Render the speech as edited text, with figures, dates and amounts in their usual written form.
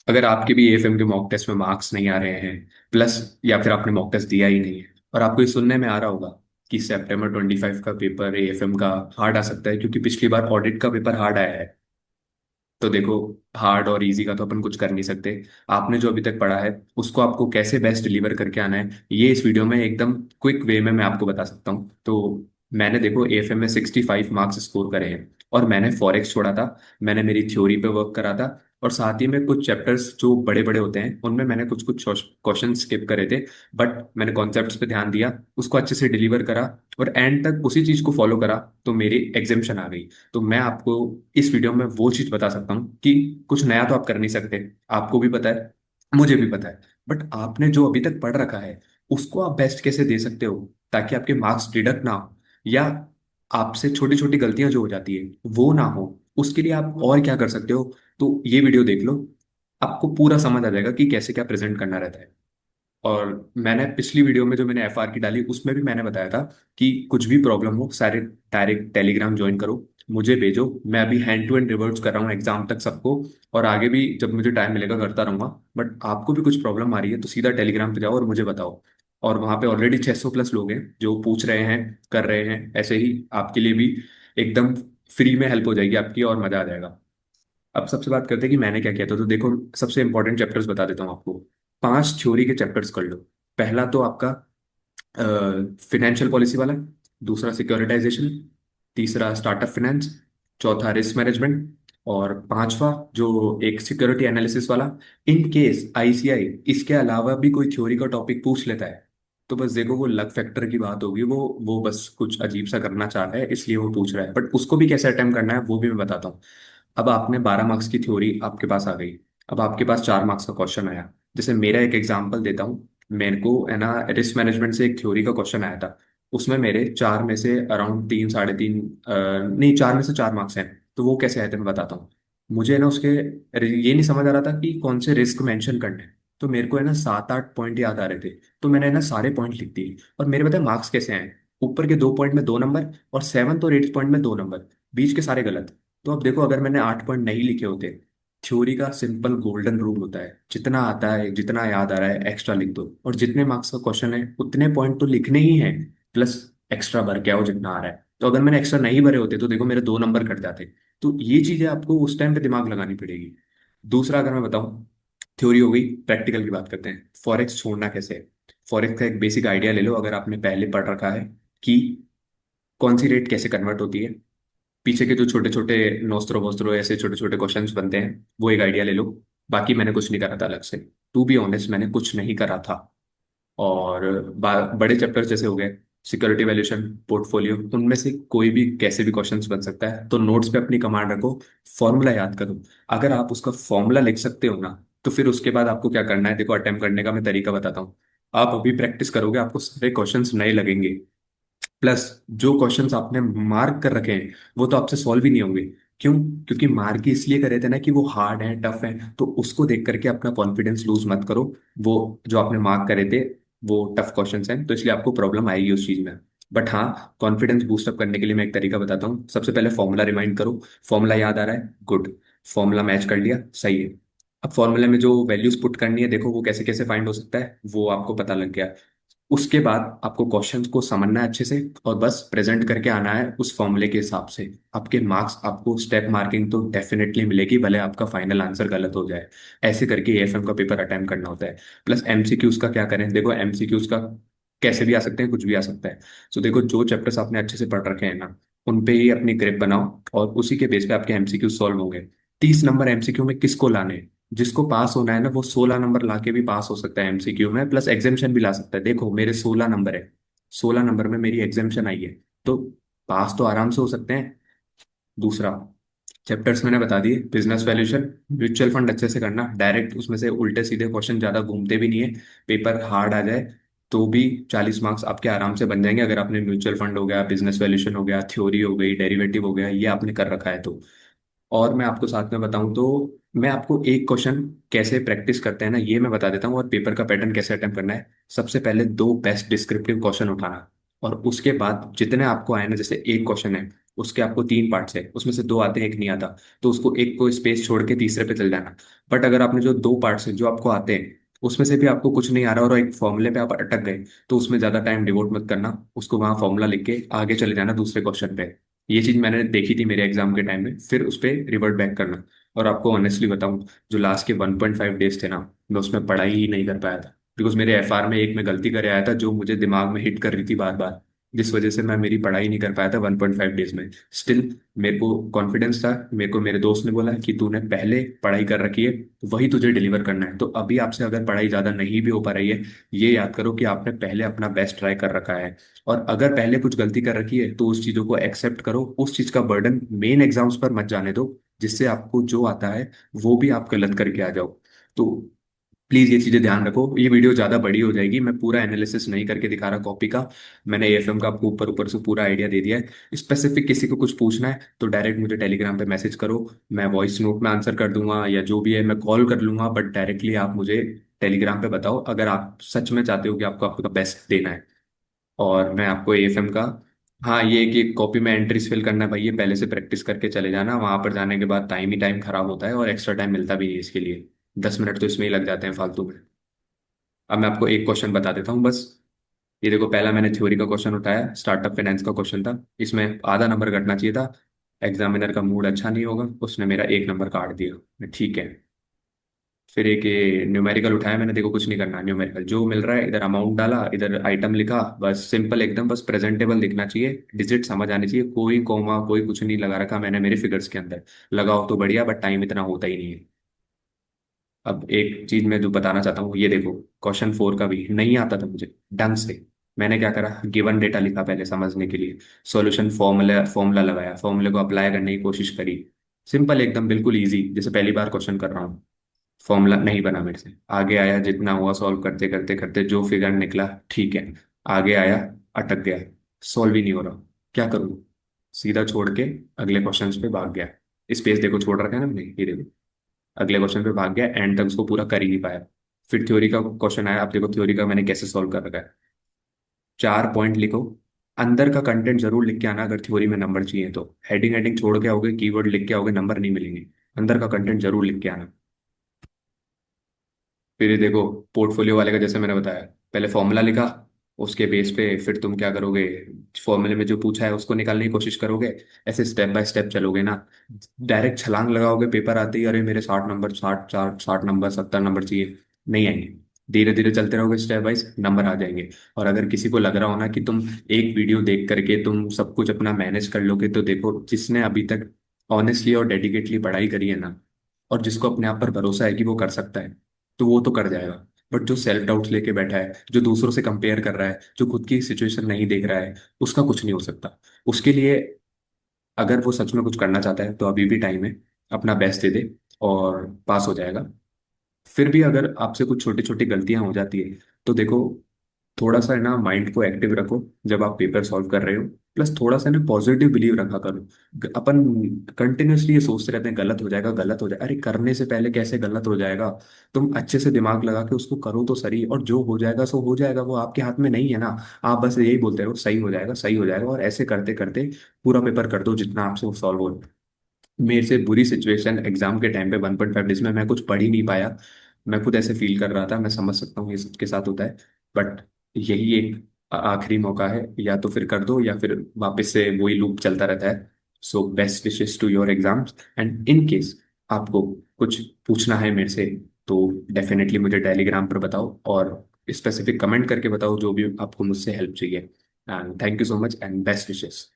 अगर आपके भी एएफएम के मॉक टेस्ट में मार्क्स नहीं आ रहे हैं, प्लस या फिर आपने मॉक टेस्ट दिया ही नहीं है, और आपको ये सुनने में आ रहा होगा कि September 25 का पेपर एएफएम का हार्ड आ सकता है क्योंकि पिछली बार ऑडिट का पेपर हार्ड आया है, तो देखो, हार्ड और इजी का तो अपन कुछ कर नहीं सकते। आपने जो अभी तक पढ़ा है उसको आपको कैसे बेस्ट डिलीवर करके आना है, ये इस वीडियो में एकदम क्विक वे में मैं आपको बता सकता हूँ। तो मैंने देखो एएफएम में 65 मार्क्स स्कोर करे हैं, और मैंने फॉरेक्स छोड़ा था, मैंने मेरी थ्योरी पे वर्क करा था, और साथ ही में कुछ चैप्टर्स जो बड़े बड़े होते हैं उनमें मैंने कुछ कुछ क्वेश्चन स्किप करे थे, बट मैंने कॉन्सेप्ट्स पे ध्यान दिया, उसको अच्छे से डिलीवर करा, और एंड तक उसी चीज को फॉलो करा, तो मेरी एग्जामेशन आ गई। तो मैं आपको इस वीडियो में वो चीज बता सकता हूँ कि कुछ नया तो आप कर नहीं सकते, आपको भी पता है, मुझे भी पता है, बट आपने जो अभी तक पढ़ रखा है उसको आप बेस्ट कैसे दे सकते हो ताकि आपके मार्क्स डिडक्ट ना हो, या आपसे छोटी छोटी गलतियां जो हो जाती है वो ना हो, उसके लिए आप और क्या कर सकते हो। तो ये वीडियो देख लो, आपको पूरा समझ आ जाएगा कि कैसे क्या प्रेजेंट करना रहता है। और मैंने पिछली वीडियो में जो मैंने एफआर की डाली उसमें भी मैंने बताया था कि कुछ भी प्रॉब्लम हो सारे डायरेक्ट टेलीग्राम ज्वाइन करो, मुझे भेजो, मैं अभी हैंड टू हैंड रिवर्ट्स कर रहा हूँ एग्जाम तक सबको, और आगे भी जब मुझे टाइम मिलेगा करता रहूंगा। बट आपको भी कुछ प्रॉब्लम आ रही है तो सीधा टेलीग्राम पे जाओ और मुझे बताओ। और वहाँ पे ऑलरेडी 600 प्लस लोग हैं जो पूछ रहे हैं, कर रहे हैं, ऐसे ही आपके लिए भी एकदम फ्री में हेल्प हो जाएगी आपकी और मजा आ जाएगा। अब सबसे बात करते हैं कि मैंने क्या किया था, तो देखो, सबसे इंपॉर्टेंट चैप्टर्स बता देता हूँ आपको। 5 थ्योरी के चैप्टर्स कर लो। पहला तो आपका फिनेंशियल पॉलिसी वाला, दूसरा सिक्योरिटाइजेशन, तीसरा स्टार्टअप फाइनेंस, चौथा रिस्क मैनेजमेंट, और पांचवा जो एक सिक्योरिटी एनालिसिस वाला। इन केस आईसीआई इसके अलावा भी कोई थ्योरी का टॉपिक पूछ लेता है तो बस देखो, वो लक फैक्टर की बात होगी, वो बस कुछ अजीब सा करना चाह रहा है इसलिए वो पूछ रहा है, बट उसको भी कैसे अटेम्प्ट करना है वो भी मैं बताता हूँ। अब आपने 12 मार्क्स की थ्योरी आपके पास आ गई, अब आपके पास 4 मार्क्स का क्वेश्चन आया। जैसे मेरा एक एग्जांपल देता हूँ, मेरे को है ना रिस्क मैनेजमेंट से एक थ्योरी का क्वेश्चन आया था, उसमें मेरे 4 में से अराउंड 3 साढ़े 3, नहीं 4 में से 4 मार्क्स हैं। तो वो कैसे आए थे मैं बताता हूँ। मुझे ना उसके ये नहीं समझ आ रहा था कि कौन से रिस्क मेंशन करने हैं, तो मेरे को है ना 7 8 पॉइंट याद आ रहे थे, तो मैंने ना सारे पॉइंट लिख दिए। और मेरे पता है मार्क्स कैसे आए, ऊपर के 2 पॉइंट में 2 नंबर, और 7th और 8th पॉइंट में 2 नंबर, बीच के सारे गलत। तो अब देखो, अगर मैंने 8 पॉइंट नहीं लिखे होते, थ्योरी का सिंपल गोल्डन रूल होता है, जितना आता है जितना याद आ रहा है एक्स्ट्रा लिख दो, और जितने मार्क्स का क्वेश्चन है उतने पॉइंट तो लिखने ही हैं, प्लस एक्स्ट्रा भर के आओ जितना आ रहा है। तो अगर मैंने एक्स्ट्रा नहीं भरे होते तो देखो मेरे 2 नंबर कट जाते। तो ये चीजें आपको उस टाइम पे दिमाग लगानी पड़ेगी। दूसरा अगर मैं बताऊं, थ्योरी हो गई, प्रैक्टिकल की बात करते हैं। फॉरेक्स छोड़ना कैसे है। फॉरेक्स का एक बेसिक आइडिया ले लो, अगर आपने पहले पढ़ रखा है कि कौन सी रेट कैसे कन्वर्ट होती है, पीछे के जो छोटे छोटे नोस्त्रो वोस्त्रो ऐसे छोटे छोटे क्वेश्चंस बनते हैं, वो एक आइडिया ले लो। बाकी मैंने कुछ नहीं करा था अलग से, टू बी ऑनेस्ट मैंने कुछ नहीं करा था। और बड़े चैप्टर्स जैसे हो गए सिक्योरिटी वैल्यूएशन, पोर्टफोलियो, उनमें से कोई भी कैसे भी क्वेश्चंस बन सकता है, तो नोट्स पे अपनी कमांड रखो, फॉर्मूला याद करो। अगर आप उसका फॉर्मूला लिख सकते हो ना, तो फिर उसके बाद आपको क्या करना है, देखो अटेम्प्ट करने का मैं तरीका बताता हूँ। आप अभी प्रैक्टिस करोगे आपको सारे क्वेश्चंस नए लगेंगे, प्लस जो क्वेश्चंस आपने मार्क कर रखे हैं वो तो आपसे सॉल्व ही नहीं होंगे। क्यों? क्योंकि मार्क ही इसलिए करे थे ना कि वो हार्ड है, टफ है, तो उसको देख करके अपना कॉन्फिडेंस लूज मत करो। वो जो आपने मार्क करे थे वो टफ क्वेश्चंस हैं, तो इसलिए आपको प्रॉब्लम आएगी उस चीज में। बट हाँ, कॉन्फिडेंस बूस्टअप करने के लिए मैं एक तरीका बताता हूँ। सबसे पहले फॉर्मूला रिमाइंड करो, फॉर्मूला याद आ रहा है, गुड, फॉर्मूला मैच कर लिया, सही है। अब फॉर्मूले में जो वैल्यूज पुट करनी है, देखो वो कैसे कैसे फाइंड हो सकता है वो आपको पता लग गया। उसके बाद आपको क्वेश्चंस को समझना है अच्छे से, और बस प्रेजेंट करके आना है उस फॉर्मूले के हिसाब से। आपके मार्क्स, आपको स्टेप मार्किंग तो डेफिनेटली मिलेगी, भले आपका फाइनल आंसर गलत हो जाए। ऐसे करके एएफएम का पेपर अटेम्प्ट करना होता है। प्लस एमसीक्यूज का क्या करें, देखो एमसीक्यूज का कैसे भी आ सकते हैं, कुछ भी आ सकता है। तो देखो, जो चैप्टर्स आपने अच्छे से पढ़ रखे हैं ना, उन पे ही अपनी ग्रिप बनाओ, और उसी के बेस पे आपके एमसीक्यू सॉल्व होंगे। 30 नंबर एमसीक्यू में किसको लाने हैं? जिसको पास होना है ना, वो 16 नंबर लाके भी पास हो सकता है एमसीक्यू में, प्लस एग्जामेशन भी ला सकता है। देखो मेरे 16 नंबर है, 16 नंबर में मेरी एग्जामेशन आई है, तो पास तो आराम से हो सकते हैं। दूसरा, चैप्टर्स मैंने बता दिए, बिजनेस वैल्यूएशन, म्यूचुअल फंड अच्छे से करना, डायरेक्ट उसमें से उल्टे सीधे क्वेश्चन ज्यादा घूमते भी नहीं है, पेपर हार्ड आ जाए तो भी 40 मार्क्स आपके आराम से बन जाएंगे, अगर आपने म्यूचुअल फंड हो गया, बिजनेस वैल्यूएशन हो गया, थ्योरी हो गई, डेरिवेटिव हो गया, ये आपने कर रखा है तो। और मैं आपको साथ में बताऊं तो, मैं आपको एक क्वेश्चन कैसे प्रैक्टिस करते हैं ना ये मैं बता देता हूँ, और पेपर का पैटर्न कैसे अटेम्प्ट करना है। सबसे पहले दो बेस्ट डिस्क्रिप्टिव क्वेश्चन उठाना, और उसके बाद जितने आपको आए ना, जैसे एक क्वेश्चन है उसके आपको 3 पार्ट्स है, उसमें से 2 आते हैं, एक नहीं आता, तो उसको एक को स्पेस छोड़ के तीसरे पे चल जाना। बट अगर आपने जो 2 पार्ट्स हैं जो आपको आते हैं, उसमें से भी आपको कुछ नहीं आ रहा और एक फॉर्मूले पे आप अटक गए, तो उसमें ज़्यादा टाइम डिवोट मत करना, उसको वहाँ फॉर्मूला लिख के आगे चले जाना दूसरे क्वेश्चन पे। ये चीज़ मैंने देखी थी मेरे एग्जाम के टाइम में, फिर उस पर रिवर्ट बैक करना। और आपको ऑनेस्टली बताऊं, जो लास्ट के 1.5 डेज थे ना, मैं उसमें पढ़ाई ही नहीं कर पाया था, बिकॉज मेरे एफआर में एक मैं गलती कर आया था जो मुझे दिमाग में हिट कर रही थी बार बार, जिस वजह से मैं मेरी पढ़ाई नहीं कर पाया था 1.5 डेज में। स्टिल मेरे को कॉन्फिडेंस था, मेरे को मेरे दोस्त ने बोला कि तूने पहले पढ़ाई कर रखी है तो वही तुझे डिलीवर करना है। तो अभी आपसे अगर पढ़ाई ज़्यादा नहीं भी हो पा रही है, ये याद करो कि आपने पहले अपना बेस्ट ट्राई कर रखा है। और अगर पहले कुछ गलती कर रखी है तो उस चीज़ों को एक्सेप्ट करो, उस चीज़ का बर्डन मेन एग्जाम्स पर मत जाने दो, जिससे आपको जो आता है वो भी आप गलत करके आ जाओ। तो प्लीज ये चीजें ध्यान रखो। ये वीडियो ज्यादा बड़ी हो जाएगी, मैं पूरा एनालिसिस नहीं करके दिखा रहा कॉपी का। मैंने एएफएम का आपको ऊपर ऊपर से पूरा आइडिया दे दिया है। स्पेसिफिक किसी को कुछ पूछना है तो डायरेक्ट मुझे टेलीग्राम पे मैसेज करो, मैं वॉइस नोट में आंसर कर दूंगा, या जो भी है मैं कॉल कर लूंगा, बट डायरेक्टली आप मुझे टेलीग्राम पे बताओ अगर आप सच में चाहते हो कि आपको आपका बेस्ट देना है। और मैं आपको एएफएम का, हाँ ये कि कॉपी में एंट्रीज फिल करना है भाई, ये पहले से प्रैक्टिस करके चले जाना, वहां पर जाने के बाद टाइम ही टाइम खराब होता है और एक्स्ट्रा टाइम मिलता भी नहीं है इसके लिए। 10 मिनट तो इसमें ही लग जाते हैं फालतू में। अब मैं आपको एक क्वेश्चन बता देता हूँ बस। ये देखो, पहला मैंने थ्योरी का क्वेश्चन उठाया, स्टार्टअप फाइनेंस का क्वेश्चन था, इसमें आधा नंबर कटना चाहिए था। एग्जामिनर का मूड अच्छा नहीं होगा, उसने मेरा 1 नंबर काट दिया। ठीक है। फिर एक ये न्यूमेरिकल उठाया मैंने, देखो कुछ नहीं करना, न्यूमेरिकल जो मिल रहा है इधर अमाउंट डाला, इधर आइटम लिखा, बस सिंपल एकदम, बस प्रेजेंटेबल दिखना चाहिए, डिजिट समझ आनी चाहिए, कोई कोमा कोई कुछ नहीं लगा रखा मैंने मेरे फिगर्स के अंदर। लगाओ तो बढ़िया, बट टाइम इतना होता ही नहीं है। अब एक चीज मैं जो बताना चाहता हूँ, ये देखो, क्वेश्चन 4 का भी नहीं आता था मुझे ढंग से। मैंने क्या करा, गिवन डेटा लिखा पहले समझने के लिए, सॉल्यूशन फॉर्मूला फॉर्मूला लगाया, फॉर्मूले को अप्लाई करने की कोशिश करी, सिंपल एकदम बिल्कुल इजी, जैसे पहली बार क्वेश्चन कर रहा हूँ। फॉर्मूला नहीं बना मेरे से, आगे आया, जितना हुआ सॉल्व करते करते करते जो फिगर निकला ठीक है। आगे आया, अटक गया, सॉल्व ही नहीं हो रहा, क्या करूँ? सीधा छोड़ के अगले क्वेश्चंस पे भाग गया। स्पेस देखो छोड़ रखा है ना मैंने, ये देखो, अगले क्वेश्चन पे भाग गया, एंड तक उसको पूरा कर ही नहीं पाया। फिर थ्योरी का क्वेश्चन आया, आप देखो थ्योरी का मैंने कैसे सॉल्व कर रखा है। 4 पॉइंट लिखो, अंदर का कंटेंट जरूर लिख के आना, अगर थ्योरी में नंबर चाहिए तो हेडिंग हेडिंग छोड़ के आओगे, कीवर्ड लिख के आओगे, नंबर नहीं मिलेंगे। अंदर का कंटेंट जरूर लिख के आना। फिर ये देखो, पोर्टफोलियो वाले का जैसे मैंने बताया, पहले फॉर्मूला लिखा, उसके बेस पे फिर तुम क्या करोगे, फॉर्मूले में जो पूछा है उसको निकालने की कोशिश करोगे। ऐसे स्टेप बाय स्टेप चलोगे ना, डायरेक्ट छलांग लगाओगे पेपर आते ही, अरे मेरे 60 नंबर, 60 नंबर 70 नंबर चाहिए, नहीं आएंगे। धीरे धीरे चलते रहोगे, स्टेप वाइज नंबर आ जाएंगे। और अगर किसी को लग रहा हो ना कि तुम एक वीडियो देख करके तुम सब कुछ अपना मैनेज कर लोगे, तो देखो जिसने अभी तक ऑनेस्टली और डेडिकेटली पढ़ाई करी है ना, और जिसको अपने आप पर भरोसा है कि वो कर सकता है, तो वो तो कर जाएगा। बट जो सेल्फ डाउट्स लेके बैठा है, जो दूसरों से कंपेयर कर रहा है, जो खुद की सिचुएशन नहीं देख रहा है, उसका कुछ नहीं हो सकता। उसके लिए अगर वो सच में कुछ करना चाहता है तो अभी भी टाइम है, अपना बेस्ट दे दे और पास हो जाएगा। फिर भी अगर आपसे कुछ छोटी छोटी गलतियां हो जाती है तो देखो, थोड़ा सा है ना माइंड को एक्टिव रखो जब आप पेपर सॉल्व कर रहे हो, प्लस थोड़ा सा ना पॉजिटिव बिलीव रखा करो। अपन कंटिन्यूअसली ये सोचते रहते हैं गलत हो जाएगा, गलत हो जाएगा, अरे करने से पहले कैसे गलत हो जाएगा? तुम अच्छे से दिमाग लगा के उसको करो तो सही, और जो हो जाएगा सो हो जाएगा, वो आपके हाथ में नहीं है ना। आप बस यही बोलते रहो सही हो जाएगा, सही हो जाएगा, और ऐसे करते करते पूरा पेपर कर दो जितना आपसे वो सॉल्व हो। मेरे से बुरी सिचुएशन एग्जाम के टाइम पे 1.5 डेज में मैं कुछ पढ़ ही नहीं पाया, मैं खुद ऐसे फील कर रहा था, मैं समझ सकता हूँ ये सबके साथ होता है। बट यही एक आखिरी मौका है, या तो फिर कर दो या फिर वापस से वही लूप चलता रहता है। So best wishes to your exams, and in case आपको कुछ पूछना है मेरे से तो डेफिनेटली मुझे टेलीग्राम पर बताओ, और स्पेसिफिक कमेंट करके बताओ जो भी आपको मुझसे हेल्प चाहिए। And thank you so much and best wishes.